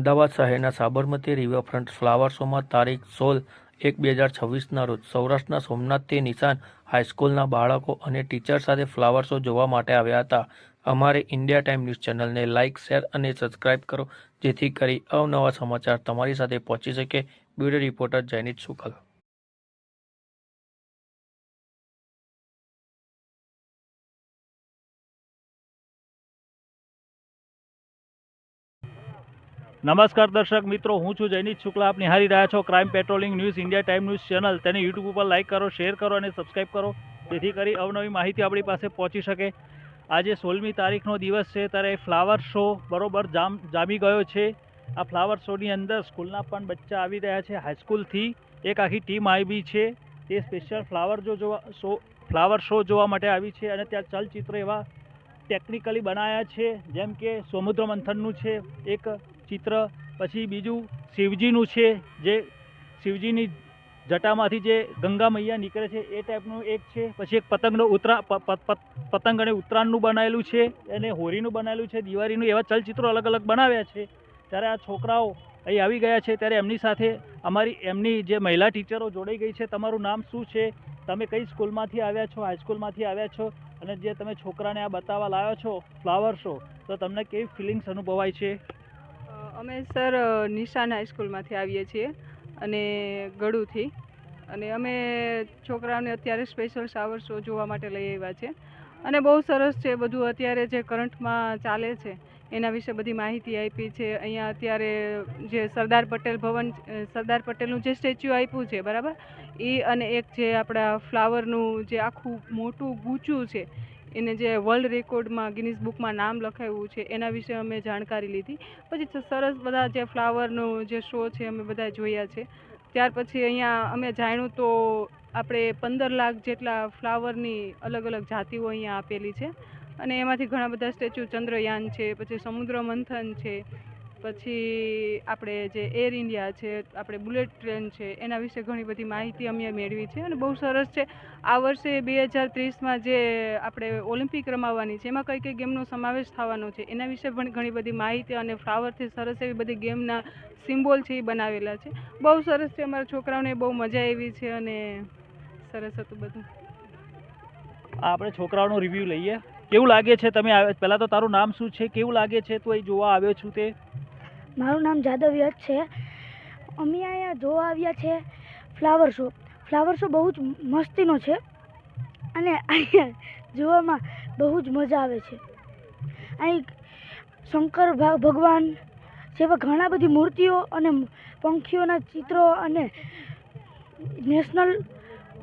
અમદાવાદ શહેરના Sabarmati riverfront flower શોમાં તારીખ 16/1/2026ના રોજ સૌરાષ્ટ્રના સોમનાથથી નિશાન હાઈસ્કૂલના બાળકો અને ટીચર સાથે ફ્લાવર શો જોવા માટે આવ્યા હતા। અમારી ઇન્ડિયા ટાઈમ ન્યૂઝ ચેનલને લાઇક, શેર અને સબસ્ક્રાઇબ કરો, જેથી કરી અવનવા સમાચાર તમારી સાથે પહોંચી શકે। Bureau reporter Jayneet Shukla. નમસ્કાર દર્શક મિત્રો, હું છું જયનીત શુક્લા। આપ નિહાળી રહ્યા છો crime patrolling news India time news channel. તેને યુટ્યુબ ઉપર લાઇક કરો, શેર કરો અને સબસ્ક્રાઇબ કરો, જેથી કરી અવનવી માહિતી આપણી પાસે પહોંચી શકે। આજે 16મી તારીખનો દિવસ છે, ત્યારે ફ્લાવર શો બરોબર જામી ગયો છે। આ ફ્લાવર શોની અંદર સ્કૂલના પણ બચ્ચા આવી રહ્યા છે। હાઈસ્કૂલથી એક આખી ટીમ આવી છે, તે સ્પેશિયલ ફ્લાવર શો જોવા માટે આવી છે। અને ત્યાં ચલચિત્ર એવા ટેકનિકલી બનાવ્યા છે, જેમ કે સમુદ્ર મંથનનું છે એક ચિત્ર, પછી બીજું શિવજીનું છે, જે શિવજીની જટામાંથી જે ગંગા મૈયા નીકળે છે એ ટાઈપનું એક છે, પછી એક પતંગ અને ઉત્તરાયણનું બનાવેલું છે, અને હોળીનું બનાવેલું છે, દિવાળીનું, એવા ચલચિત્રો અલગ અલગ બનાવ્યા છે। ત્યારે આ છોકરાઓ અહીં આવી ગયા છે, ત્યારે એમની સાથે એમની જે મહિલા ટીચરો જોડાઈ ગઈ છે। તમારું નામ શું છે? તમે કઈ સ્કૂલમાંથી આવ્યા છો? હાઈસ્કૂલમાંથી આવ્યા છો? અને જે તમે છોકરાને આ બતાવવા લાવ્યા છો ફ્લાવર શો, તો તમને કેવી ફિલિંગ્સ અનુભવાય છે? અમે સર નિશાન હાઈસ્કૂલમાંથી આવીએ છીએ અને ગળુથી, અને અમે છોકરાઓને અત્યારે સ્પેશિયલ ફ્લાવર શો જોવા માટે લઈ આવ્યા છે। અને બહુ સરસ છે બધું, અત્યારે જે કરંટમાં ચાલે છે એના વિશે બધી માહિતી આપી છે। અહીંયા અત્યારે જે સરદાર પટેલનું જે સ્ટેચ્યુ આપ્યું છે બરાબર, એ અને એક જે આપણા ફ્લાવરનું જે આખું મોટું ગૂંચું છે, એને જે વર્લ્ડ રેકોર્ડમાં ગિનિસ બુકમાં નામ લખાવ્યું છે, એના વિશે અમે જાણકારી લીધી। પછી સરસ બધા જે ફ્લાવરનો જે શો છે અમે બધા જોયા છે। ત્યાર પછી અહીંયા અમે જાણ્યું તો આપણે 15 લાખ જેટલા ફ્લાવરની અલગ અલગ જાતિઓ અહીંયા આપેલી છે, અને એમાંથી ઘણા બધા સ્ટેચ્યુ, ચંદ્રયાન છે, પછી સમુદ્ર મંથન છે, પછી આપણે જે એર ઇન્ડિયા છે, આપણે બુલેટ ટ્રેન છે, એના વિશે ઘણી બધી માહિતી અમે મેળવી છે, અને બહુ સરસ છે। આ વર્ષે 2030માં જે આપણે ઓલિમ્પિક રમાવવાની છે, એમાં કઈ કઈ ગેમનો સમાવેશ થવાનો છે એના વિશે પણ ઘણી બધી માહિતી, અને ફ્લાવરથી સરસ એવી બધી ગેમના સિમ્બોલ છે એ બનાવેલા છે। બહુ સરસ છે, અમારા છોકરાઓને બહુ મજા આવી છે, અને સરસ હતું બધું। આપણે છોકરાઓનો રિવ્યૂ લઈએ, કેવું લાગે છે? તમે પહેલાં તો તારું નામ શું છે, કેવું લાગે છે તું અહીં જોવા આવ્યો છું તે? મારું નામ જાદવ યશ છે। અમે અહીંયા જોવા આવ્યા છે ફ્લાવર શો। ફ્લાવર શો બહુ જ મસ્તીનો છે, અને અહીંયા જોવામાં બહુ જ મજા આવે છે। અહીં શંકર ભગવાન જેવા ઘણા બધી મૂર્તિઓ અને પંખીઓના ચિત્રો અને નેશનલ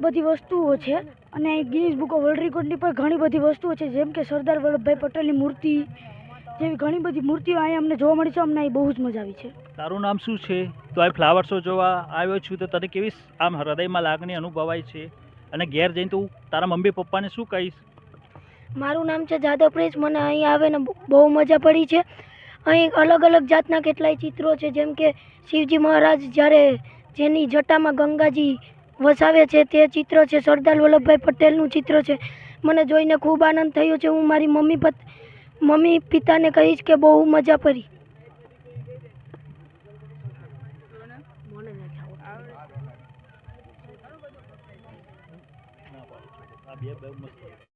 બધી વસ્તુઓ છે, અને ગિનિસ બુક ઓફ વર્લ્ડ રેકોર્ડની પણ ઘણી બધી વસ્તુઓ છે, જેમ કે સરદાર વલ્લભભાઈ પટેલની મૂર્તિ જેવી ઘણી બધી મૂર્તિઓ અહીંયા અમને જોવા મળી છે। અમને અહીં બહુ જ મજા આવી છે। તારું નામ શું છે? તો આ ફ્લાવર શો જોવા આવ્યો છું, તો તને કેવી આમ હૃદયમાં લાગણી અનુભવાય છે? અને ઘેર જઈને તું તારા મમ્મી પપ્પાને શું કહીશ? મારું નામ છે જાદવ પ્રેસ। મને અહીં આવીને બહુ મજા પડી છે। અહીં અલગ અલગ જાતના કેટલાય ચિત્રો છે, જેમ કે શિવજી મહારાજ જ્યારે જેની જટામાં ગંગાજી વસાવે છે તે ચિત્ર છે, સરદાર વલ્લભભાઈ પટેલનું ચિત્ર છે। મને જોઈને ખૂબ આનંદ થયો છે। હું મારી મમ્મી પિતાને કહીશ કે બહુ મજા પડી।